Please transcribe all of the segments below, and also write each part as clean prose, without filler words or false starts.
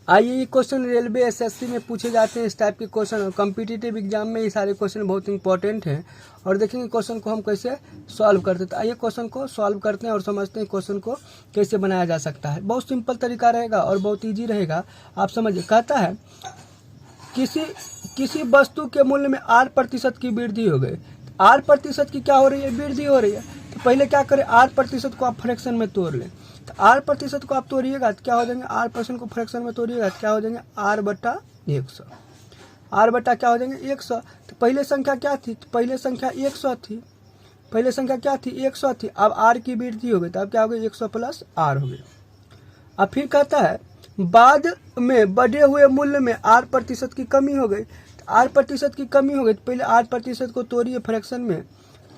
आइए ये question railway SSC में पूछे जाते हैं। इस टाइप के क्वेश्चन कॉम्पिटिटिव एग्जाम में ये सारे क्वेश्चन बहुत इंपॉर्टेंट हैं। और देखेंगे क्वेश्चन को हम कैसे सॉल्व करते हैं। तो आइए क्वेश्चन को सॉल्व करते हैं और समझते हैं क्वेश्चन को कैसे बनाया जा सकता है। बहुत सिंपल तरीका रहेगा और बहुत ईजी रहेगा, आप समझिए। कहता है किसी वस्तु के मूल्य में 8% की वृद्धि हो गई। 8% की क्या हो रही है? वृद्धि हो रही है। तो पहले क्या करें, 8% को आप फ्रैक्शन में तोड़ लें। तो 8% को आप तोड़िएगा तो क्या हो जाएंगे, 8% को फ्रैक्शन में तोड़िएगा तो क्या हो जाएंगे, r/100। r बटा क्या हो जाएंगे, 100। तो पहले संख्या क्या थी? तो पहले संख्या 100 थी। पहले संख्या क्या थी? 100 थी। अब r की वृद्धि हो गई तो अब क्या हो गई, 100 + r हो गया। अब फिर कहता है बाद में बढ़े हुए मूल्य में 8% की कमी हो गई। तो 8% की कमी हो गई तो पहले 8% को तोड़िए फ्रैक्शन में,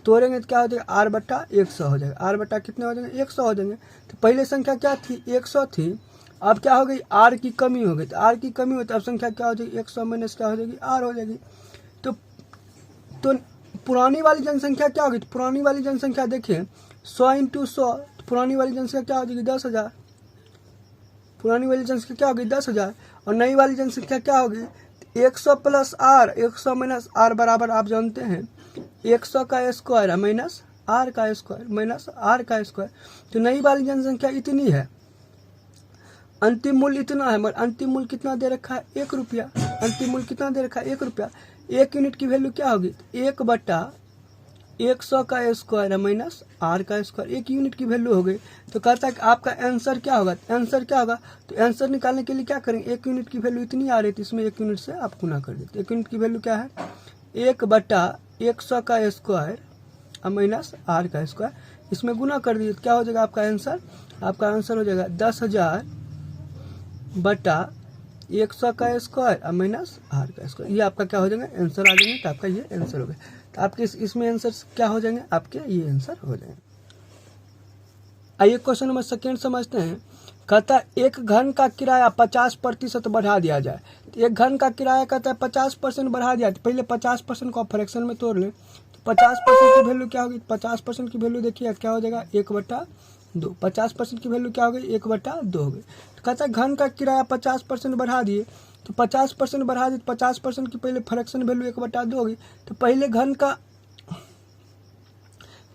तोड़ेंगे तो क्या हो जाएगा, r/100 हो जाएगा। r बटा कितने हो जाएंगे, 100 हो जाएंगे। तो पहले संख्या क्या थी, 100 थी। अब क्या हो गई, r की कमी हो गई। तो r की कमी हो तो अब संख्या क्या हो जाएगी, 100 माइनस क्या हो जाएगी, r हो जाएगी। तो पुरानी वाली जनसंख्या क्या होगी? तो पुरानी वाली जनसंख्या देखिए 100 × 100, तो पुरानी वाली जनसंख्या क्या हो जाएगी, 10,000। पुरानी वाली जनसंख्या क्या होगी, 10,000। और नई वाली जनसंख्या क्या होगी, 100 + r, 100 माइनस r बराबर आप जानते हैं 100 का स्क्वायर माइनस r का स्क्वायर माइनस r का स्क्वायर। तो नई वाली जनसंख्या इतनी है, अंतिम मूल्य इतना है, मगर अंतिम मूल्य कितना दे रखा है, 1 रुपया। अंतिम मूल्य कितना दे रखा है, 1 रुपया। 1 यूनिट की वैल्यू क्या होगी, 1/100 का स्क्वायर माइनस r का स्क्वायर, 1 यूनिट की वैल्यू हो गई। तो कहता है कि आपका आंसर क्या होगा। आंसर क्या होगा, तो आंसर निकालने के लिए क्या करेंगे, 1 यूनिट की वैल्यू इतनी आ रही थी, इसमें 1 यूनिट से आप गुना कर देते। 1 यूनिट की वैल्यू क्या है, 1/100 का स्क्वायर माइनस r का स्क्वायर, इसमें गुना कर दीजिए तो क्या हो जाएगा आपका आंसर। आपका आंसर हो जाएगा 10,000/100 का स्क्वायर माइनस r का स्क्वायर। ये आपका क्या हो जाएगा, आंसर आ जाएंगे। तो आपका ये आंसर हो गया। तो आपके इसमें आंसर क्या हो जाएंगे, आपके ये आंसर हो जाएंगे। आइए क्वेश्चन नंबर 2 समझते हैं। कहता है एक घन का किराया 50% बढ़ा दिया जाए। तो एक घन का किराया कहता है 50% बढ़ा दिया। तो पहले 50% को आप फ्रैक्शन में तोड़ लें तो 50% की वैल्यू क्या होगी, 50% की वैल्यू देखिए क्या हो जाएगा, 1/2। 50% की वैल्यू क्या हो गई, 1/2 हो गई। तो कहता है घन का किराया 50% बढ़ा दिए। तो 50% बढ़ा दिए तो 50% की पहले फ्रैक्शन वैल्यू 1/2 होगी। तो पहले घन का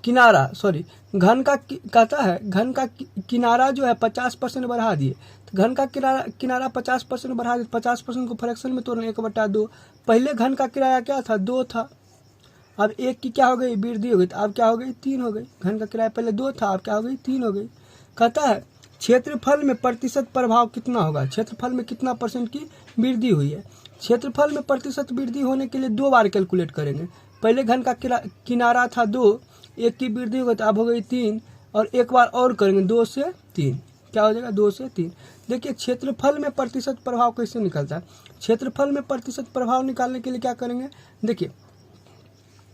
किनारा घन का कहता है घन का किनारा जो है 50% बढ़ा दिए। तो घन का किनारा 50% बढ़ा दिए, 50% को फ्रैक्शन में तोड़ना 1/2। पहले घन का किराया क्या था, 2 था। अब 1 की क्या हो गई, वृद्धि हो गई। तो अब क्या हो गई, 3 हो गई। घन का किराया पहले 2 था, अब क्या हो गई, 3 हो गई। कहता है क्षेत्रफल में प्रतिशत प्रभाव कितना होगा। क्षेत्रफल में कितना % की वृद्धि हुई है। क्षेत्रफल में प्रतिशत वृद्धि होने के लिए 2 बार कैलकुलेट करेंगे। पहले घन का किनारा था 2, 1 की वृद्धि हो गई तो अब हो गई 3, और एक बार और करेंगे 2 से 3, क्या हो जाएगा, 2 से 3। देखिए क्षेत्रफल में प्रतिशत प्रभाव कैसे निकलता है। क्षेत्रफल में प्रतिशत प्रभाव निकालने के लिए क्या करेंगे, देखिए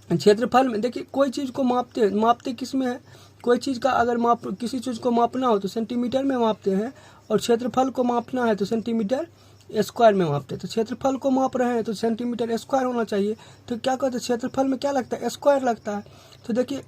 क्षेत्रफल में देखिए कोई चीज़ को मापते किस में है, कोई चीज़ का अगर किसी चीज़ को मापना हो तो सेंटीमीटर में मापते हैं, और क्षेत्रफल को मापना है तो सेंटीमीटर स्क्वायर में मापते हैं। तो क्षेत्रफल को माप रहे हैं तो सेंटीमीटर स्क्वायर होना चाहिए। तो क्या कहते हैं, क्षेत्रफल में क्या लगता है, स्क्वायर लगता है। तो देखिए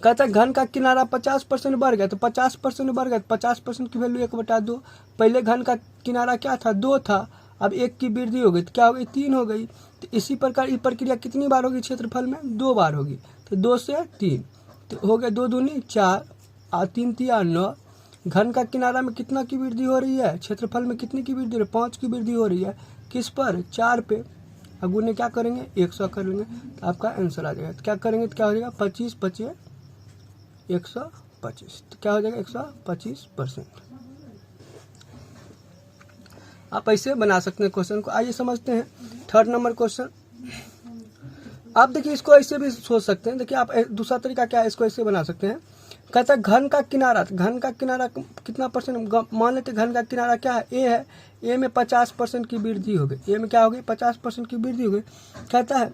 कहता है घन का किनारा 50% बढ़ गया। तो 50% बढ़ गया तो 50% की वैल्यू 1/2। पहले घन का किनारा क्या था, 2 था। अब 1 की वृद्धि हो गई तो क्या हो गई, 3 हो गई। तो इसी प्रकार ये प्रक्रिया कितनी बार होगी क्षेत्रफल में, 2 बार होगी। तो 2 से 3 तो हो गया 2 दूनी 4 और 3 तिया 9। घन का किनारा में कितना की वृद्धि हो रही है, क्षेत्रफल में कितनी की वृद्धि हो रही है, 5 की वृद्धि हो रही है। किस पर, 4 पे। अब गुने क्या करेंगे, 100 कर लेंगे तो आपका आंसर आ जाएगा। तो क्या करेंगे तो क्या हो जाएगा, 25 × 5 = 125। तो क्या हो जाएगा, 125%। आप ऐसे बना सकते हैं क्वेश्चन को। आइए समझते हैं 3rd नंबर क्वेश्चन। आप देखिए इसको ऐसे भी सोच सकते हैं। देखिए आप दूसरा तरीका क्या है, इसको ऐसे बना सकते हैं। कहता है घन का किनारा कितना %, मान लेते घन का किनारा क्या है, ए है। ए में 50% की वृद्धि हो गई। ए में क्या हो गई, 50% की वृद्धि हो गई। कहता है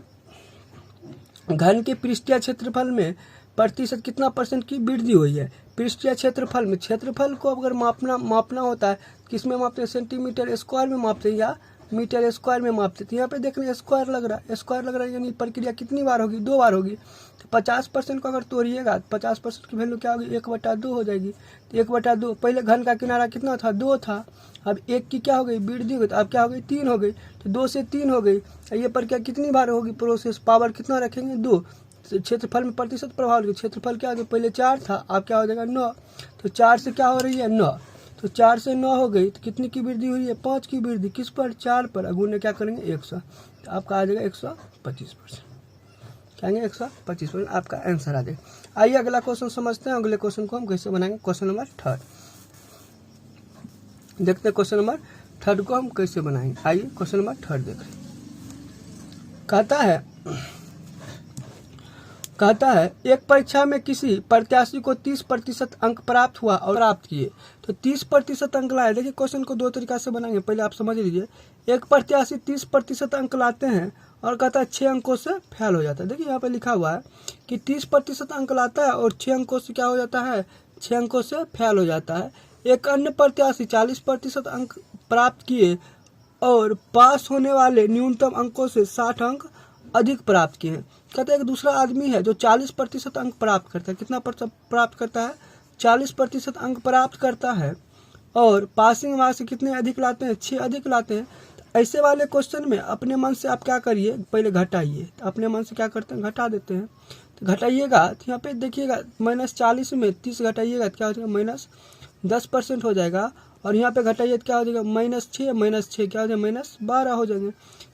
घन के पृष्ठीय क्षेत्रफल में प्रतिशत कितना % की वृद्धि हुई है। पृष्ठीय क्षेत्रफल में, क्षेत्रफल को अगर मापना होता है किस में मापते हैं, सेंटीमीटर स्क्वायर में मापते हैं या मीटर स्क्वायर में मापते थे। यहाँ पे देखने स्क्वायर लग रहा है, यानी प्रक्रिया कितनी बार होगी, 2 बार होगी। तो 50% को अगर तोड़िएगा तो 50% की वैल्यू क्या होगी, 1/2 हो जाएगी। तो 1/2, पहले घन का किनारा कितना था, 2 था, अब 1 की क्या हो गई, वृद्धि हो गई, तो अब क्या हो गई, 3 हो गई। तो 2 से 3 हो गई। ये प्रक्रिया कितनी बार होगी, प्रोसेस पावर कितना रखेंगे, 2। क्षेत्रफल में प्रतिशत प्रभाव, क्षेत्रफल क्या हो गया, पहले 4 था, अब क्या हो जाएगा 9। तो 4 से क्या हो रही है, 9। तो 4 से 9 हो गई, तो कितनी की वृद्धि हुई है, 5 की वृद्धि, किस पर, 4 पर। गुणे क्या करेंगे, 100। तो आपका आ जाएगा 125%, कहेंगे 125%, आपका आंसर आ जाएगा। आइए अगला क्वेश्चन समझते हैं। अगले क्वेश्चन को हम कैसे बनाएंगे, क्वेश्चन नंबर 3 देखते हैं। क्वेश्चन नंबर 3 को हम कैसे बनाएंगे, आइए क्वेश्चन नंबर 3 देख रहे। कहता है एक परीक्षा में किसी प्रत्याशी को 30% अंक प्राप्त हुआ और प्राप्त किए, तो 30% अंक लाए। देखिए क्वेश्चन को 2 तरीका से बनाएंगे, पहले आप समझ लीजिए। एक प्रत्याशी 30% अंक लाते हैं और कहता है 6 अंकों से फेल हो जाता है। देखिए यहाँ पे लिखा हुआ है कि 30% अंक लाता है और 6 अंकों से क्या हो जाता है, 6 अंकों से फेल हो जाता है। एक अन्य प्रत्याशी 40% अंक प्राप्त किए और पास होने वाले न्यूनतम अंकों से 60 अंक अधिक प्राप्त किए हैं। कहते हैं एक दूसरा आदमी है जो 40% अंक प्राप्त करता है। कितना प्राप्त करता है, 40% अंक प्राप्त करता है और पासिंग मार्क्स कितने अधिक लाते हैं, 6 अधिक लाते हैं। तो ऐसे वाले क्वेश्चन में अपने मन से आप क्या करिए, पहले घटाइए। तो अपने मन से क्या करते हैं, घटा देते हैं। तो घटाइएगा तो यहाँ पे देखिएगा -40 में 30 घटाइएगा तो क्या हो जाएगा, -10% हो जाएगा। और यहाँ पे घटाइए तो क्या हो जाएगा, -6 क्या हो जाएगा, -12 हो जाएंगे।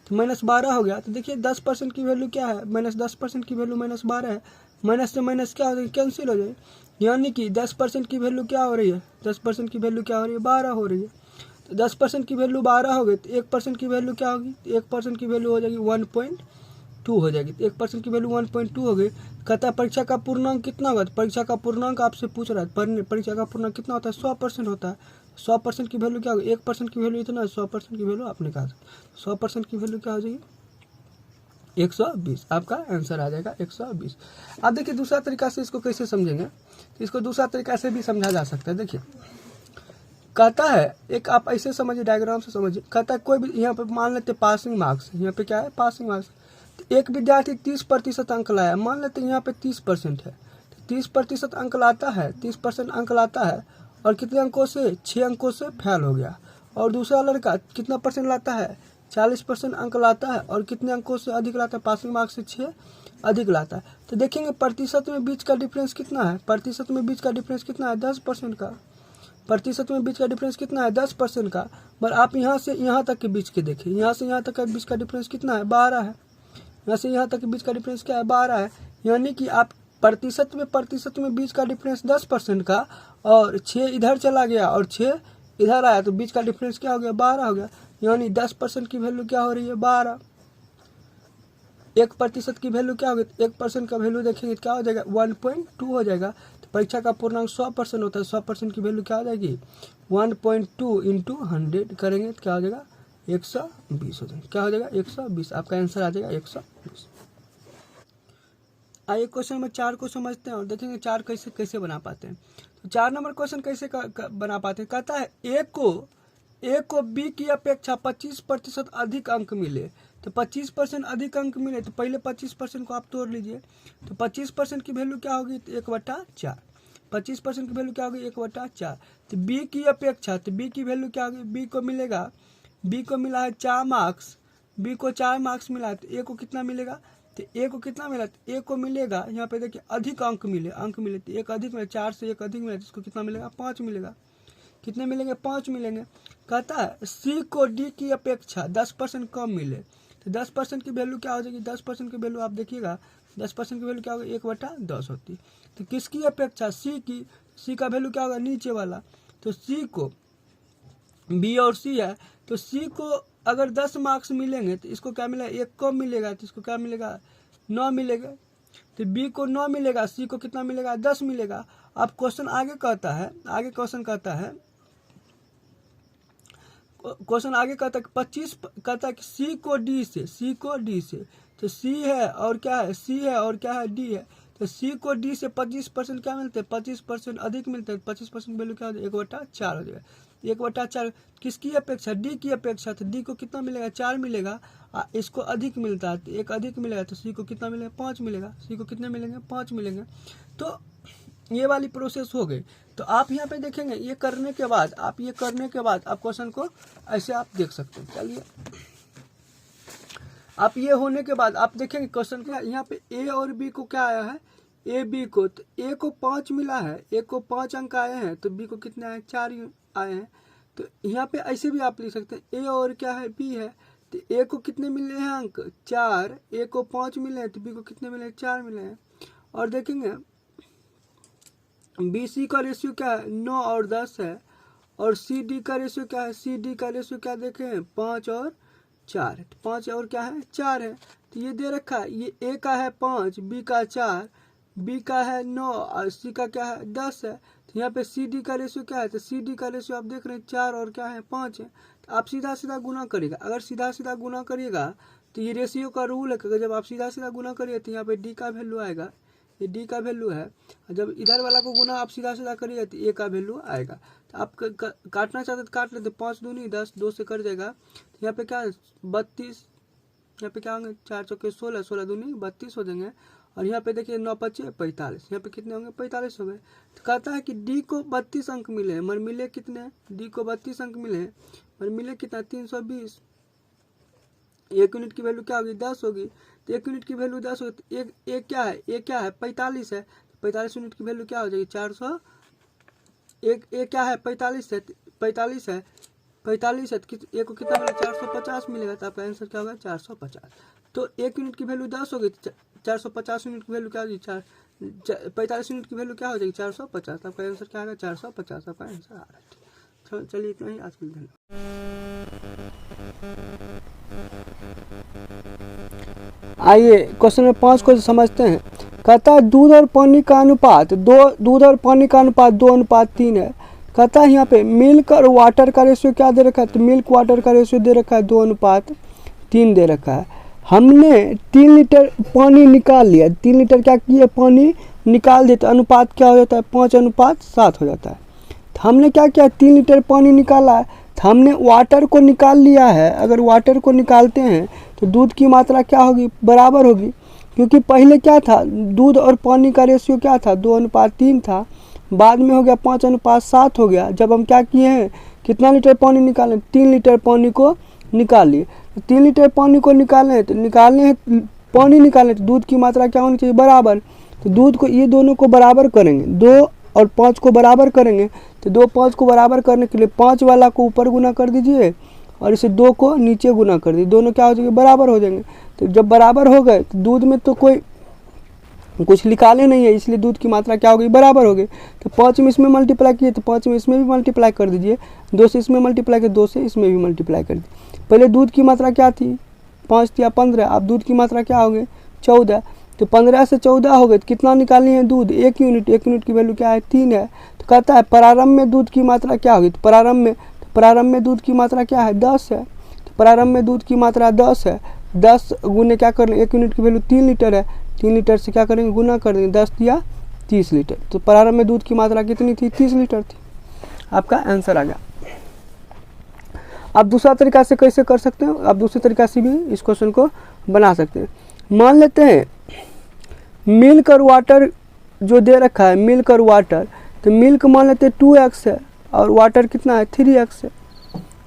तो -12 हो गया। तो देखिए 10% की वैल्यू क्या है, -10% की वैल्यू -12 है। माइनस से माइनस क्या हो जाएगी, कैंसिल हो जाएगी। यानी कि 10% की वैल्यू क्या हो रही है, 10% की वैल्यू क्या हो रही है, 12 हो रही है। तो 10% की वैल्यू 12 हो गई तो 1% की वैल्यू क्या होगी, 1% की वैल्यू हो जाएगी 1.2 हो जाएगी। तो 1% की वैल्यू 1.2 हो गई। कहता है परीक्षा का पूर्णांक कितना होगा, तो परीक्षा का पूर्णांक आपसे पूछ रहा है, परीक्षा का पूर्णांक कितना होता है, 100% होता है। 100% की वैल्यू क्या होगी, 1% की वैल्यू इतना, 100% की वैल्यू आपने कहा 100% की वैल्यू क्या हो जाएगी, 120। आपका आंसर आ जाएगा 120। अब देखिए दूसरा तरीका से इसको कैसे समझेंगे, तो इसको दूसरा तरीका से भी समझा जा सकता है। देखिए कहता है, एक आप ऐसे समझिए, डायग्राम से समझिए। कहता है कोई भी, यहाँ पे मान लेते पासिंग मार्क्स, यहाँ पे क्या है, पासिंग मार्क्स। तो एक विद्यार्थी 30% अंक लाया, मान लेते यहाँ पे 30% है, तो 30% अंक लाता है, 30% अंक लाता है और कितने अंकों से, 6 अंकों से फेल हो गया। और दूसरा लड़का कितना परसेंट लाता है, 40% अंक लाता है और कितने अंकों से अधिक लाता है, पासिंग मार्क्स से 6 अधिक लाता है। तो देखेंगे प्रतिशत में बीच का डिफरेंस कितना है, प्रतिशत में बीच का डिफरेंस कितना है, 10% का। प्रतिशत में बीच का डिफरेंस कितना है, 10% का। पर आप यहाँ से यहाँ तक के बीच के देखिए, यहाँ से यहाँ तक का बीच का डिफरेंस कितना है, 12 है। यहाँ से यहाँ तक के बीच का डिफरेंस क्या है, 12 है। यानी कि आप प्रतिशत में बीच का डिफरेंस 10% का, और 6 इधर चला गया और 6 इधर आया, तो बीच का डिफरेंस क्या हो गया, 12 हो गया। यानी 10% की वैल्यू क्या हो रही है, 12। 1% की वैल्यू क्या होगी, 1% का वैल्यू देखेंगे क्या हो जाएगा, 1.2 हो जाएगा। तो परीक्षा का पूर्णांक 100% होता है, 100% की वैल्यू क्या हो जाएगी, 1.2 इंटू 100 करेंगे तो क्या हो जाएगा, 120 हो जाएगा। क्या हो जाएगा, 120। आपका आंसर आ जाएगा 120। आइए क्वेश्चन नंबर 4 को समझते हैं और देखेंगे 4 कैसे कैसे बना पाते हैं। तो 4 नंबर क्वेश्चन कैसे बना पाते हैं। कहता है ए को बी की अपेक्षा 25% अधिक अंक मिले। तो 25% अधिक अंक मिले तो पहले 25% को आप तोड़ लीजिए। तो 25% की वैल्यू क्या होगी, 1/4। 25% की वैल्यू क्या होगी, 1/4। तो बी की अपेक्षा, तो बी की वैल्यू क्या होगी, बी को मिलेगा, बी को मिला है 4 मार्क्स, बी को 4 मार्क्स मिला है। तो ए को कितना मिलेगा, तो ए को कितना मिला, तो ए को मिलेगा, यहाँ पे देखिए अधिक अंक मिले, तो एक अधिक मिले, 4 से एक अधिक मिला, जिसको कितना मिलेगा, 5 मिलेगा। कितने मिलेंगे, 5 मिलेंगे। कहता है सी को डी की अपेक्षा 10% कम मिले। तो 10% की वैल्यू क्या हो जाएगी, 10% की वैल्यू आप देखिएगा, 10% की वैल्यू क्या होगी, 1/10 होती। तो किसकी अपेक्षा, सी की। सी का वैल्यू क्या होगा, नीचे वाला। तो सी को, बी और सी है, तो सी को अगर 10 मार्क्स मिलेंगे तो इसको क्या मिलेगा, 1 कम मिलेगा, तो इसको क्या मिलेगा, 9 मिलेगा। तो बी को 9 मिलेगा, सी को कितना मिलेगा, 10 मिलेगा। अब क्वेश्चन आगे कहता है, क्वेश्चन आगे कहता है कि 25 कहता है कि सी को डी से, तो सी है और क्या है, सी है और क्या है, डी है। तो सी को डी से 25% क्या मिलते हैं, 25% अधिक मिलते हैं। 25% वैल्यू क्या हो जाएगा, 1/4 हो जाएगा। 1/4 किसकी अपेक्षा, डी की अपेक्षा। तो डी को कितना मिलेगा, 4 मिलेगा। इसको अधिक मिलता है, 1 अधिक मिलेगा, तो सी को कितना मिलेगा, 5 मिलेगा। सी को कितने मिलेंगे, 5 मिलेंगे। तो ये वाली प्रोसेस हो गई। तो आप यहाँ पे देखेंगे, ये करने के बाद आप क्वेश्चन को ऐसे आप देख सकते हैं। चलिए, आप ये होने के बाद आप देखेंगे क्वेश्चन क्या, यहाँ पे ए और बी को क्या आया है, ए बी को, तो ए को 5 मिला है, ए को 5 अंक आए हैं, तो बी को कितने आए, 4 आए हैं। तो यहाँ पे ऐसे भी आप लिख सकते हैं, ए और क्या है, बी है। तो ए को कितने मिले हैं अंक, 4, ए को 5 मिले हैं, तो बी को कितने मिले, 4 मिले हैं। और देखेंगे बी सी का रेशियो क्या है, 9 और 10 है। और सी डी का रेशियो क्या है, सी डी का रेशियो क्या देखें, 5 और 4 है। 5 और क्या है, 4 है। तो ये दे रखा है, ये ए का है 5, बी का 4, बी का है 9 और सी का क्या है, 10 है। तो यहाँ पे सी डी का रेशियो क्या है, तो सी डी का रेशियो आप देख रहे हैं 4 और क्या है, 5 है। तो आप सीधा सीधा गुना करिएगा। अगर सीधा सीधा गुना करिएगा तो ये रेशियो का रूल है कि जब आप सीधा सीधा गुना करिए तो यहाँ पे डी का वैल्यू आएगा, ये डी का वैल्यू है। जब इधर वाला को गुना आप सीधा सीधा करिए तो ए का वैल्यू आएगा। तो आप काटना चाहते तो काट लेते, 5 दूनी 10, 2 से कट जाएगा। तो यहाँ पे क्या है, 32, यहाँ पे क्या होंगे, 4 चौके 16, 16 दूनी 32 हो जाएंगे। और यहाँ पे देखिए 9 5 45, यहाँ पे कितने होंगे, 45 हो गए। तो कहता है कि डी को 32 अंक मिले हैं, मगर मिले कितने, डी को 32 अंक मिले हैं, मगर मिले कितना, 320। 1 यूनिट की वैल्यू क्या होगी, 10 होगी। तो 1 यूनिट की वैल्यू 10 होगी। तो एक क्या है, एक क्या है, 45 है। 45 यूनिट की वैल्यू क्या हो जाएगी, 400। एक क्या है, 45 है, 45 है, 45 है। तो एक को कितना मिलेगा, 450 मिलेगा। तो आपका आंसर क्या होगा, 450। तो 1 यूनिट की वैल्यू 10 होगी, 450 यूनिट की वैल्यू क्या होगी, 45 यूनिट की वैल्यू क्या हो जाएगी, 450। आपका आंसर क्या होगा, 450 आपका आंसर आ रहा है। चलिए इतना ही आज के लिए। आइए क्वेश्चन नंबर 5 को समझते हैं। कहता है दूध और पानी का अनुपात 2:3 है। कहता है यहाँ पे मिल्क और वाटर का रेशियो क्या दे रखा है, तो मिल्क वाटर का रेशियो दे रखा है 2:3 दे रखा है। हमने 3 लीटर पानी निकाल लिया, 3 लीटर क्या किया, पानी निकाल दिया, तो अनुपात क्या हो जाता है, 5:7 हो जाता है। तो हमने क्या किया, 3 लीटर पानी निकाला है, तो हमने वाटर को निकाल लिया है। अगर वाटर को निकालते हैं तो दूध की मात्रा क्या होगी, बराबर होगी। क्योंकि पहले क्या था, दूध और पानी का रेशियो क्या था, 2:3 था, बाद में हो गया 5:7 हो गया। जब हम क्या किए हैं, कितना लीटर पानी निकालें, 3 लीटर पानी को निकाल लिए। 3 लीटर पानी को निकालें तो पानी निकालें तो दूध की मात्रा क्या होनी चाहिए, बराबर। तो दूध को, ये दोनों को बराबर करेंगे, 2 और 5 को बराबर करेंगे। तो 2 5 को बराबर करने के लिए 5 वाला को ऊपर गुना कर दीजिए और इसे 2 को नीचे गुना कर दीजिए, दोनों क्या हो जाएंगे, बराबर हो जाएंगे। तो जब बराबर हो गए तो दूध में तो कोई कुछ निकाले नहीं है, इसलिए दूध की मात्रा क्या हो गई, बराबर हो गई। तो 5 में इसमें मल्टीप्लाई किए तो 5 में इसमें भी मल्टीप्लाई कर दीजिए, 2 से इसमें मल्टीप्लाई किए 2 से इसमें भी मल्टीप्लाई कर दीजिए। पहले दूध की मात्रा क्या थी, 5 या 15, अब दूध की मात्रा क्या हो गई, 14। तो 15 से 14 हो गए, तो कितना निकालनी है दूध, 1 यूनिट। 1 यूनिट की वैल्यू क्या है, 3 है। तो कहता है प्रारंभ में दूध की मात्रा क्या होगी, तो प्रारंभ में दूध की मात्रा क्या है, 10 है। तो प्रारंभ में दूध की मात्रा 10 है, 10 गुने क्या कर लें, 1 यूनिट की वैल्यू 3 लीटर है, 3 लीटर से क्या करेंगे, गुना कर देंगे, 10 या 30 लीटर। तो प्रारंभ में दूध की मात्रा कितनी थी, 30 लीटर थी। आपका आंसर आ गया। आप दूसरा तरीका से कैसे कर सकते हो, आप दूसरे तरीका से भी इस क्वेश्चन को बना सकते हैं। मान लेते हैं मिल्क और वाटर जो दे रखा है, मिल्क और वाटर, तो मिल्क मान लेते हैं 2x है और वाटर कितना है, 3x है।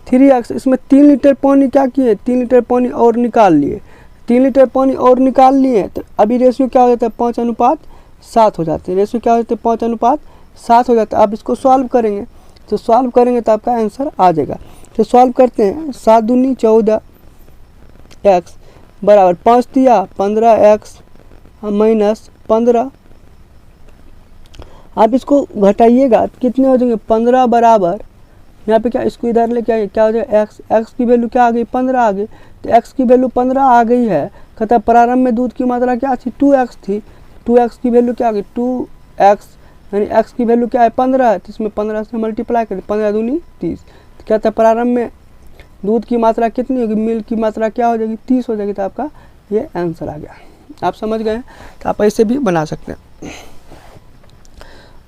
3x, इसमें 3 लीटर पानी क्या किए, 3 लीटर पानी और निकाल लिए। 3 लीटर पानी और निकाल लिए तो अभी रेशियो क्या हो जाता है, 5:7 हो जाते हैं। रेशियो क्या हो जाता है, 5:7 हो जाता है। आप इसको सॉल्व करेंगे तो आपका आंसर आ जाएगा। तो सॉल्व करते हैं, 7 दूनी 14 x बराबर 5 दिया 15x माइनस 15। आप इसको घटाइएगा कितने हो जाएंगे, 15 बराबर, यहाँ पे क्या, इसको इधर लेके आइए, क्या हो जाएगा, x की वैल्यू क्या आ गई, 15 आ गई। तो x की वैल्यू 15 आ गई है। कहता प्रारंभ में दूध की मात्रा क्या थी, 2x थी। 2x की वैल्यू क्या आ गई, 2x, यानी x की वैल्यू क्या है, 15 है। तो इसमें 15 से मल्टीप्लाई करें, 15 दूनी 30। तो कहता है प्रारंभ में दूध की मात्रा कितनी होगी, मिल्क की मात्रा क्या हो जाएगी, 30 हो जाएगी। तो आपका ये आंसर आ गया। आप समझ गए, तो आप ऐसे भी बना सकते हैं।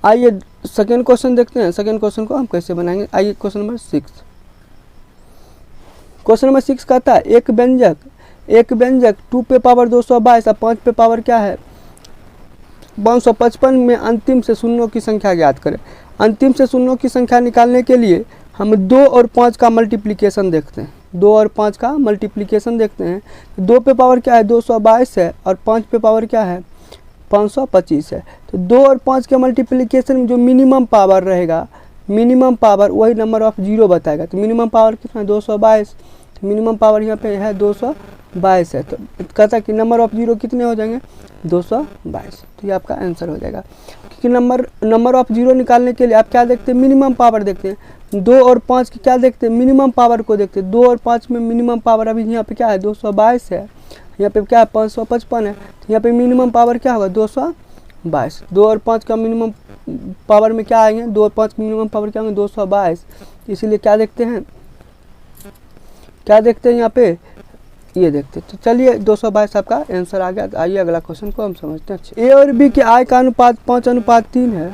आइए सेकेंड क्वेश्चन देखते हैं। सेकेंड क्वेश्चन को हम कैसे बनाएंगे। आइए क्वेश्चन नंबर 6। क्वेश्चन नंबर 6 कहता है एक व्यंजक 2 पे पावर 222 और 5 पे पावर क्या है 555 में अंतिम से शून्यों की संख्या ज्ञात करें। अंतिम से शून्यों की संख्या निकालने के लिए हम 2 और 5 का मल्टीप्लिकेशन देखते हैं। 2 और 5 का मल्टीप्लिकेशन देखते हैं। 2 पे पावर क्या है 222 है और 5 पे पावर क्या है 525 है। तो 2 और 5 के मल्टीप्लिकेशन में जो मिनिमम पावर रहेगा, मिनिमम पावर वही नंबर ऑफ जीरो बताएगा। तो मिनिमम पावर कितना है 222, तो मिनिमम पावर यहाँ पे है 222 है। तो कहता है कि नंबर ऑफ जीरो कितने हो जाएंगे 222। तो ये आपका आंसर हो जाएगा। क्योंकि नंबर ऑफ जीरो निकालने के लिए आप क्या देखते हैं मिनिमम पावर देखते हैं। 2 और 5 की क्या देखते हैं मिनिमम पावर को देखते हैं। 2 और 5 में मिनिमम पावर अभी यहाँ पे क्या है 222 है, यहाँ पे क्या है 555 है। तो यहाँ पे मिनिमम पावर क्या होगा 222। 2 और 5 का मिनिमम पावर में क्या आएंगे 2 और 5 का मिनिमम पावर क्या होंगे 222। इसीलिए क्या देखते हैं यहाँ पे ये देखते हैं। तो चलिए 222 आपका आंसर आ गया। तो आइए अगला क्वेश्चन को हम समझते हैं। ए और बी के आय का अनुपात 5:3 है।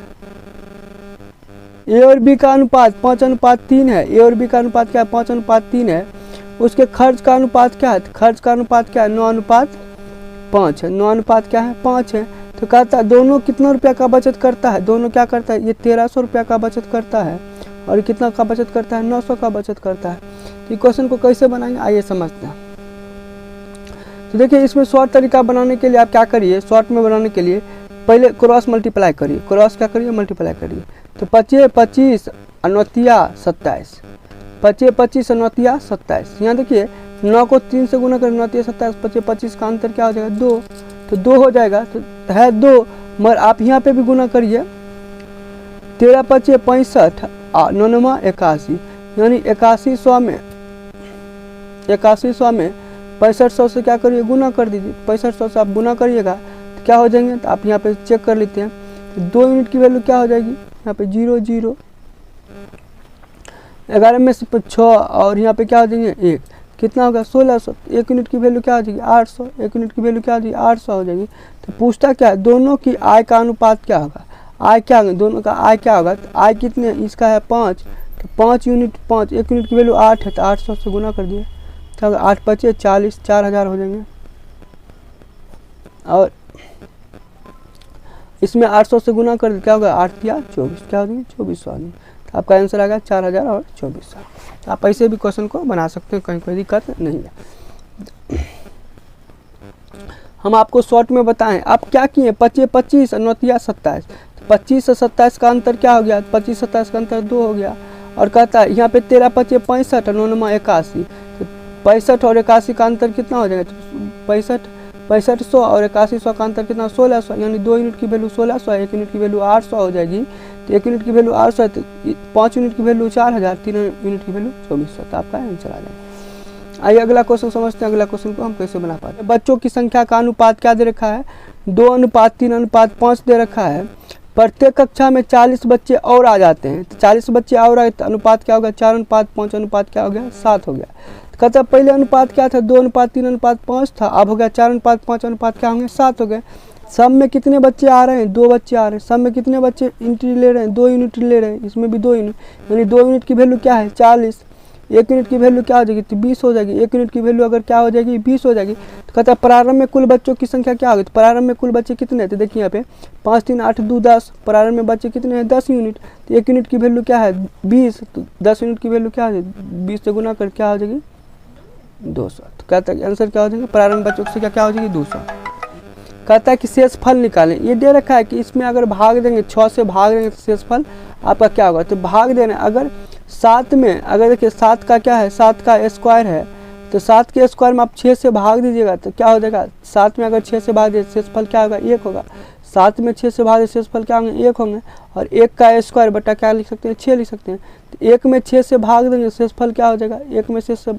ए और बी का अनुपात 5:3 है। ए और बी का अनुपात क्या है 5:3 है। उसके खर्च का अनुपात क्या है, खर्च का अनुपात क्या है 9:5 है। 9 क्या है 5 है। तो कहता है दोनों कितना रुपया का बचत करता है, दोनों क्या करता है ये 1300 रुपया का बचत करता है और कितना का बचत करता है 900 का बचत करता है। तो क्वेश्चन को कैसे बनाएंगे आइए समझते हैं। तो देखिए इसमें शॉर्ट तरीका बनाने के लिए आप क्या करिए, शॉर्ट में बनाने के लिए पहले क्रॉस मल्टीप्लाई करिए। क्रॉस क्या करिए मल्टीप्लाई करिए। तो 25 25 29 27, 25 25 29 27। यहाँ देखिए 9 को 3 से गुना कर 9 27, 25 25 का अंतर क्या हो जाएगा 2, तो 2 हो जाएगा। तो है 2 मगर आप यहाँ पे भी गुना करिए 13 25 65 9 9 81, यानी 8100 में 6500 से क्या करिए गुना कर दीजिए। 6500 से आप गुना करिएगा तो क्या हो जाएंगे, तो आप यहाँ पे चेक कर लेते हैं। तो 2 यूनिट की वैल्यू क्या हो जाएगी यहाँ पे 0 0, 11 में से 6 और यहाँ पे क्या हो जाएंगे 1, कितना होगा 1600। 1 यूनिट की वैल्यू क्या हो जाएगी 800, 1 यूनिट की वैल्यू क्या हो जाएगी 800 हो जाएगी। तो पूछता क्या है दोनों की आय का अनुपात क्या होगा, आय क्या होगा दोनों का आय क्या होगा। तो आय कितने इसका है 5, तो 5 यूनिट 5, 1 यूनिट की वैल्यू 8 है तो 800 से गुना कर दिए तो 8 25 40, 4000 हो जाएंगे। और इसमें 800 से गुना कर क्या होगा 8 या 24, क्या हो जाएंगे 2400 आ जाएंगे। तो आपका आंसर आ गया 4000 और 2400। आप ऐसे भी क्वेश्चन को बना सकते हैं, कहीं कोई दिक्कत नहीं है। हम आपको शॉर्ट में बताएं आप क्या किए 25 25 9 27, 25 से 27 का अंतर क्या हो गया 25 27 का अंतर 2 हो गया। और कहता है यहाँ पे 13 25 65 9 9 81, तो 65 और 81 का अंतर कितना हो जाएगा 6500 और 8100 का अंतर कितना 1600, यानी 2 यूनिट की वैल्यू 1600 है, 1 यूनिट की वैल्यू 800 हो जाएगी। तो 1 यूनिट की वैल्यू 800 है तो 5 यूनिट की वैल्यू 4000, 3 यूनिट की वैल्यू 2400। तो आपका आंसर आ जाएगा। आइए अगला क्वेश्चन समझते हैं। अगला क्वेश्चन को हम कैसे बना पाते हैं। बच्चों की संख्या का अनुपात क्या दे रखा है 2:3:5 दे रखा है। प्रत्येक कक्षा में 40 बच्चे और आ जाते हैं, तो 40 बच्चे और आए तो अनुपात क्या होगा 4:5 अनुपात क्या हो गया 7 हो गया। तो कहता पहले अनुपात क्या था 2:3:5 था, अब हो गया 4:5 अनुपात क्या होंगे 7 हो गए। सब में कितने बच्चे आ रहे हैं 2 बच्चे आ रहे हैं। सब में कितने बच्चे एंट्री ले रहे हैं 2 यूनिट ले रहे हैं, इसमें भी 2 यूनिट, यानी 2 यूनिट की वैल्यू क्या है 40, 1 यूनिट की वैल्यू क्या हो जाएगी तो 20 हो जाएगी। 1 यूनिट की वैल्यू अगर क्या हो जाएगी 20 हो जाएगी। तो कहता है प्रारंभ में कुल बच्चों की संख्या क्या होगी, तो प्रारंभ में कुल बच्चे कितने हैं, तो देखिए यहाँ पे 5 3 8 2 10, प्रारंभ में बच्चे कितने हैं 10 यूनिट। तो 1 यूनिट की वैल्यू क्या है 20, तो 10 यूनिट की वैल्यू क्या हो जाएगी 20 से गुना कर क्या हो जाएगी 200। तो कहता है आंसर क्या हो जाएगा प्रारंभ बच्चों की संख्या क्या हो जाएगी 200। कहता है कि शेष फल निकालें। ये दे रखा है कि इसमें अगर भाग देंगे 6 से भाग देंगे तो शेष फल आपका क्या होगा, तो भाग देना अगर 7 में अगर देखिए 7 का क्या है 7 का स्क्वायर है, तो 7 के स्क्वायर में आप 6 से भाग दीजिएगा तो क्या हो जाएगा 7 में अगर 6 से भाग दिए शेषफल क्या होगा 1 होगा। 7 में 6 से भाग दिए शेषफल क्या होंगे 1 होंगे। और 1 का स्क्वायर बटा क्या लिख सकते हैं 6 लिख सकते हैं। तो 1 में 6 से भाग देंगे शेषफल क्या हो जाएगा 1 में 6 से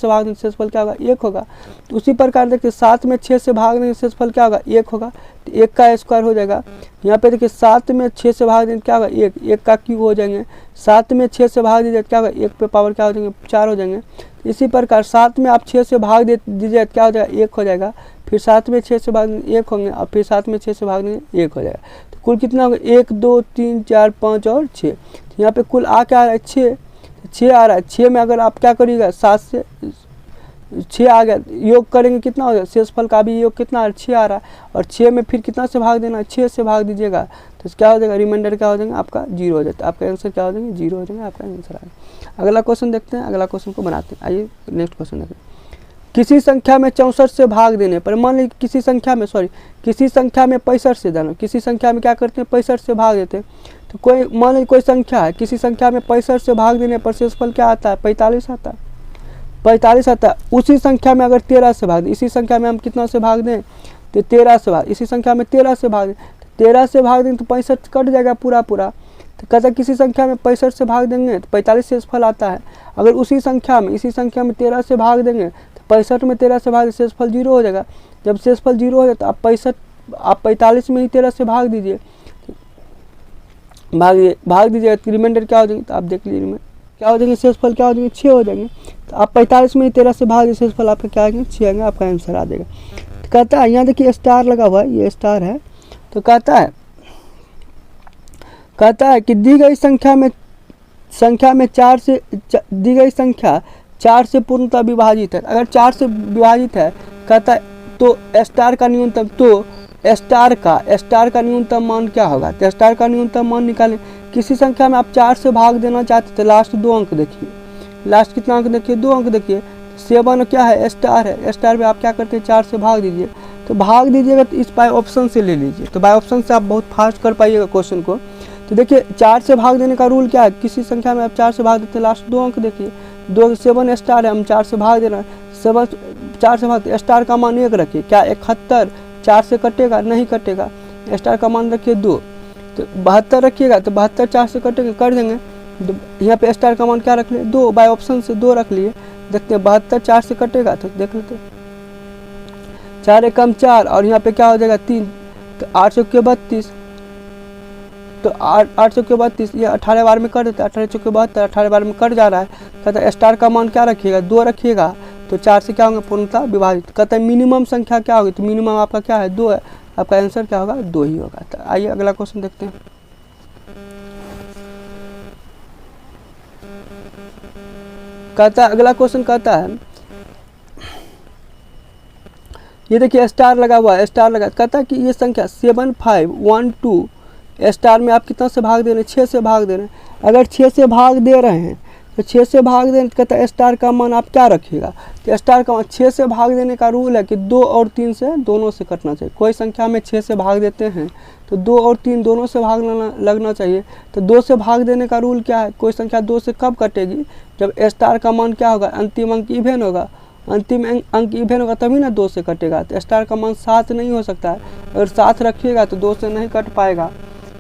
भाग देंगे शेषफल क्या होगा 1 होगा। तो उसी प्रकार देखिए 7 में 6 से भाग देंगे शेषफल क्या होगा 1 होगा। तो 1 का स्क्वायर हो जाएगा। यहाँ पे देखिए 7 में 6 से भाग देंगे क्या होगा 1 का क्यूब हो जाएंगे। 7 में 6 से भाग दीजिए क्या होगा 1 पे पावर क्या हो जाएंगे 4 हो जाएंगे। इसी प्रकार 7 में आप 6 से भाग दे दीजिए क्या हो जाएगा 1 हो जाएगा। फिर 7 में 6 से भाग देंगे 1 होंगे, और फिर 7 में 6 से भाग देंगे 1 हो जाएगा। तो कुल कितना होगा 1 2 3 4 5 और 6। तो यहाँ पे कुल आ क्या आ रहा है 6 आ रहा है। 6 में अगर आप क्या करिएगा 7 से 6 आ गया, योग करेंगे कितना हो जाएगा, शेषफल का भी योग कितना 6 आ रहा है, और 6 में फिर कितना से भाग देना, 6 से भाग दीजिएगा, तो क्या हो जाएगा रिमाइंडर क्या हो जाएगा आपका 0 हो जाता है। आपका आंसर क्या हो जाएंगे 0 हो जाएंगे, आपका आंसर आएगा। अगला क्वेश्चन देखते हैं, अगला क्वेश्चन को बनाते हैं। आइए नेक्स्ट क्वेश्चन देखते हैं। किसी संख्या में 64 से भाग देने पर, मान लीजिए किसी संख्या में 65 से देना, किसी संख्या में क्या करते हैं 65 से भाग देते हैं। तो कोई मान लीजिए कोई संख्या है, किसी संख्या में 65 से भाग देने पर शेषफल क्या आता है 45 आता है, 45 आता है। उसी संख्या में अगर 13 से भाग दें, इसी संख्या में हम कितना से भाग दें तो 13 से भाग, इसी संख्या में 13 से भाग दें, 13 से भाग दें तो 65 कट जाएगा पूरा। तो कहता है किसी संख्या में 65 से भाग देंगे तो 45 शेषफल आता है। अगर इसी संख्या में 13 से भाग देंगे तो 65 में 13 से भाग दें शेषफल 0 हो जाएगा। जब शेषफल 0 हो जाए तो आप 45 में ही 13 से भाग दीजिए, भाग दीजिएगा तो रिमाइंडर क्या हो जाएंगे, तो आप देख लीजिए क्या हो जाएंगे, शेषफल क्या हो जाएंगे 6 हो जाएंगे। तो आप 45 में ही 13 से भाग दीजिए, शेषफल आपका क्या आएंगे 6 आएंगे, आपका आंसर आ जाएगा। तो कहता है यहाँ देखिए स्टार लगा हुआ है, ये स्टार है। तो कहता है कि दी गई संख्या में 4 से दी गई संख्या 4 से पूर्णतः विभाजित है। अगर 4 से विभाजित है कहता है तो स्टार का न्यूनतम, तो स्टार का न्यूनतम मान क्या होगा, तो स्टार का न्यूनतम मान निकालें। किसी संख्या में आप 4 से भाग देना चाहते थे, लास्ट 2 अंक देखिए, लास्ट कितना अंक देखिए 2 अंक देखिए, 7 क्या है स्टार है, स्टार में आप क्या करते हैं 4 से भाग दीजिए। तो भाग दीजिएगा तो इस बाय ऑप्शन से ले लीजिए, तो बाय ऑप्शन से आप बहुत फास्ट कर पाइएगा क्वेश्चन को। तो देखिए 4 से भाग देने का रूल क्या है, किसी संख्या में आप 4 से भाग देते हैं, लास्ट 2 अंक देखिए, 7 स्टार है, हम 4 से भाग दे रहे हैं, 4 से भाग, स्टार का मान 1 रखिए, क्या 71 4 से कटेगा, नहीं कटेगा, स्टार का मान रखिए 2, तो 72 रखिएगा, तो 72 4 से कटेगा, कर देंगे। तो यहाँ पे स्टार का मान क्या रख लिए 2, बाय ऑप्शन से 2 रख लिए, देखते हैं 72 4 से कटेगा, तो देख लेते हैं 4 एकम 4, और यहाँ पे क्या हो जाएगा 3, तो 8 चौके 32, तो 8 चौके 32, ये 18 बार में कट देता है, 18 चौके 72, 18 बार में कट जा रहा है। कहता है स्टार का मान क्या रखिएगा 2 रखिएगा, तो 4 से क्या होंगे पूर्णतः विभाजित। कहता है मिनिमम संख्या क्या होगी, तो मिनिमम आपका क्या है 2 है, आपका आंसर क्या होगा 2 ही होगा। तो आइए अगला क्वेश्चन देखते हैं। कहता है अगला क्वेश्चन कहता है, ये देखिए स्टार लगा हुआ है, स्टार लगा, कहता है कि ये संख्या 7512 स्टार में आप कितना से भाग दे रहे हैं 6 से भाग दे रहे हैं। अगर 6 से भाग दे रहे हैं तो 6 से भाग दे रहे हैं, कहता है स्टार का मान आप क्या रखिएगा, तो स्टार का मान 6 से भाग देने का रूल है कि 2 और 3 से दोनों से कटना चाहिए। कोई संख्या में 6 से भाग देते हैं तो 2 और 3 दोनों से भाग लगना चाहिए। तो 2 से भाग देने का रूल क्या है, कोई संख्या 2 से कब कटेगी, जब स्टार का मान क्या होगा, अंतिम अंक इवेन होगा, अंतिम अंक इवेन होगा तभी ना 2 से कटेगा। तो स्टार का मान 7 नहीं हो सकता है, अगर 7 रखिएगा तो 2 से नहीं कट पाएगा,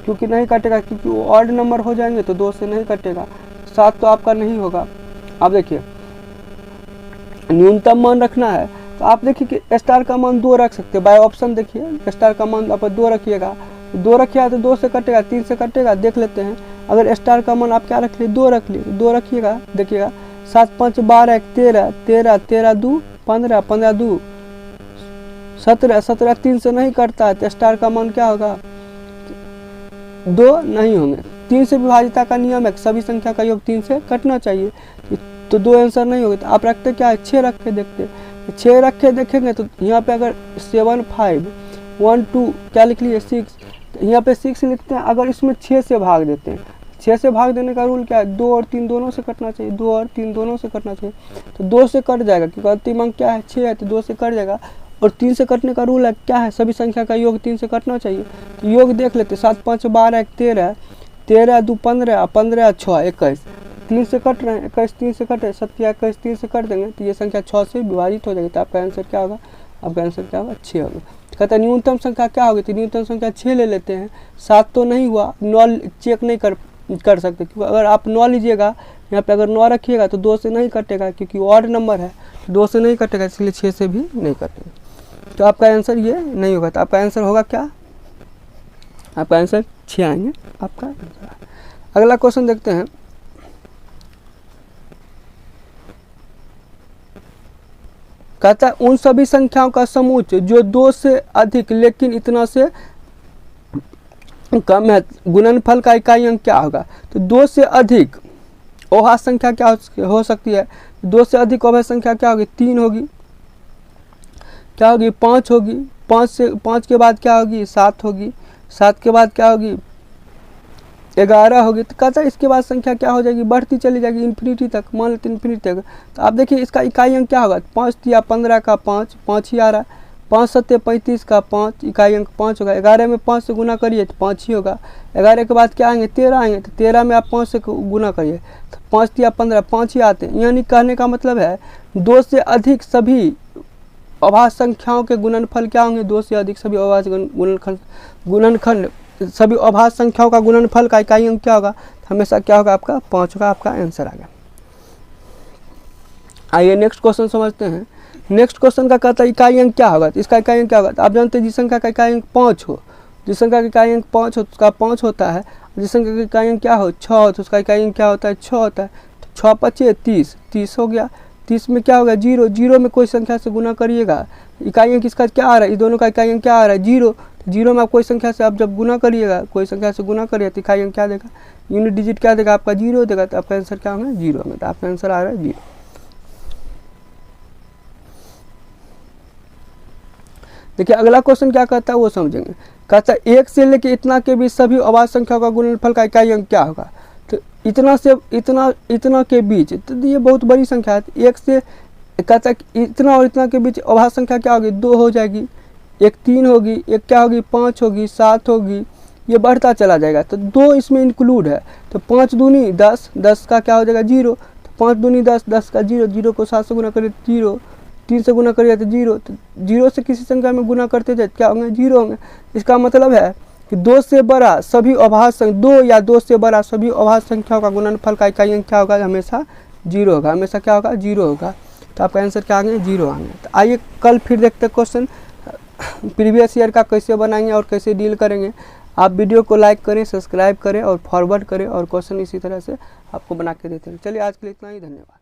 क्योंकि नहीं कटेगा, क्योंकि वो ऑड नंबर हो जाएंगे तो 2 से नहीं कटेगा, 7 तो आपका नहीं होगा। आप देखिए न्यूनतम मान रखना है, तो आप देखिए कि स्टार का मान 2 रख सकते हैं, बाय ऑप्शन देखिए स्टार का मान आप 2 रखिएगा, 2 रखिएगा तो 2 से कटेगा, 3 से कटेगा, देख लेते हैं। अगर स्टार का मान आप क्या रख लिए 2 रख लिए, 2 रखिएगा, देखिएगा 7 5 12 13 13 13 2 15 15 2 17 17 3 से नहीं कटता है, तो स्टार का मान क्या होगा 2 नहीं होंगे। 3 से विभाजिता का नियम है, सभी संख्या का योग 3 से कटना चाहिए, तो 2 आंसर नहीं होगा। तो आप रखते क्या है 6 रख के देखते, 6 रख के देखेंगे तो यहाँ पे अगर 7 5 1 2 क्या लिख लिए 6, तो यहाँ पे 6 लिखते हैं। अगर इसमें 6 से भाग देते हैं, 6 से भाग देने का रूल क्या है, 2 और 3 दोनों से कटना चाहिए, 2 और 3 दोनों से कटना चाहिए, तो 2 से कट जाएगा, क्योंकि अंतिम अंक क्या है 6 है, तो 2 से कट जाएगा। और 3 से कटने का रूल है क्या है, सभी संख्या का योग 3 से कटना चाहिए, तो योग देख लेते 7 5 12 13 13 2 15 15 6 21, 3 से कट रहे हैं, 21 3 से कटे, 7 21 3 से कट देंगे, तो ये संख्या 6 से विभाजित हो जाएगी। तो आपका आंसर क्या होगा, आपका आंसर क्या होगा 6 होगा। कहता है न्यूनतम संख्या क्या होगी, तो न्यूनतम संख्या 6 ले लेते हैं, 7 तो नहीं हुआ, 9 चेक नहीं कर सकते, क्योंकि अगर आप 9 लीजिएगा, यहाँ पे अगर 9 रखिएगा तो 2 से नहीं कटेगा, क्योंकि ऑड नंबर है, 2 से नहीं कटेगा, इसलिए 6 से भी नहीं कटेगा। तो आपका आंसर ये नहीं होगा, तो आपका आंसर होगा क्या, आपका आंसर 6 आएंगे आपका आंसर। अगला क्वेश्चन देखते हैं। कहता है उन सभी संख्याओं का समूह जो 2 से अधिक लेकिन इतना से कम है, गुणनफल का इकाई अंक क्या होगा। तो 2 से अधिक अभाज्य संख्या क्या हो सकती है, 2 से अधिक अभाज्य संख्या क्या होगी, 3 होगी, क्या होगी, 5 होगी, 5 के बाद क्या होगी, 7 होगी, 7 के बाद क्या होगी, 11 होगी। तो कहता है इसके बाद संख्या क्या हो जाएगी, बढ़ती चली जाएगी इन्फिनिटी तक, मान लेते इन्फिनिटी तक। तो आप देखिए इसका इकाई अंक क्या होगा, 5 या 15 का 5, 5 ही आ रहा है, 5 सत्ते 35 का 5, इकाई अंक 5 होगा। 11 में 5 से गुना करिए तो 5 ही होगा। 11 के बाद क्या आएंगे, 13 आएंगे, तो 13 में आप 5 से गुना करिए तो 5 या 15, 5 ही आते हैं। यानी कहने का मतलब है 2 से अधिक सभी अभाज्य संख्याओं के गुणनफल क्या होंगे, 2 से अधिक सभी अभाज्य गुणनखंड सभी अभाज्य संख्याओं का गुणनफल का इकाई अंक क्या होगा, हमेशा क्या होगा, आपका 5 होगा। आपका आंसर आ गया। आइए नेक्स्ट क्वेश्चन समझते हैं। नेक्स्ट क्वेश्चन का कहता है इकाई अंक क्या होगा। तो इसका इकाई अंक क्या होगा, तो आप जानते हैं जिस संख्या का इकाई अंक 5 हो, जिस संख्या का इकाई अंक 5 हो तो उसका 5 होता है। जिस संख्या का इकाई अंक क्या हो, 6 हो, तो उसका इकाई अंक क्या होता है, 6 होता है। तो 6 5 30, 30 हो गया। 30 में क्या होगा, 0, 0 में कोई संख्या से गुना करिएगा, इकाई अंक इसका क्या आ रहा है, इस दोनों का इकाई अंक क्या आ रहा है, 0। 0 में आप कोई संख्या से आप जब गुना करिएगा, कोई संख्या से गुना करिए तो इकाई अंक क्या देगा, यूनिट डिजिट क्या देगा, आपका 0 देगा। तो आपका आंसर क्या होगा, 0 में। तो आपका आंसर आ रहा है 0। देखिए अगला क्वेश्चन क्या कहता है वो समझेंगे। कहता है 1 से लेकर इतना के बीच सभी अभाज्य संख्याओं का गुणनफल का इकाई अंक क्या होगा। तो इतना से इतना के बीच, तो ये बहुत बड़ी संख्या है। 1 से कहता है इतना और इतना के बीच अभाज्य संख्या क्या होगी, 2 हो जाएगी, एक 3 होगी, एक क्या होगी, 5 होगी, 7 होगी, ये बढ़ता चला जाएगा। तो 2 इसमें इंक्लूड है। तो 5 दूनी 10, 10 का क्या हो जाएगा, 0। तो 5 दूनी 10, 10 का 0, 0 को 7 से गुना करिए 0, 3 से गुना करिए तो 0। तो 0 से किसी संख्या में गुना करते थे क्या होंगे, 0 होंगे। इसका मतलब है कि 2 से बड़ा सभी अभाज्य 2 या 2 से बड़ा सभी अभाज्य संख्याओं का गुणनफल का इकाई अंक क्या होगा, हमेशा 0 होगा, हमेशा क्या होगा, 0 होगा। तो आपका आंसर क्या आएंगे, 0 आएंगे। तो आइए कल फिर देखते हैं क्वेश्चन प्रीवियस ईयर का कैसे बनाएंगे और कैसे डील करेंगे। आप वीडियो को लाइक करें, सब्सक्राइब करें और फॉरवर्ड करें और क्वेश्चन इसी तरह से आपको बना के देते हैं। चलिए आज के लिए इतना ही, धन्यवाद।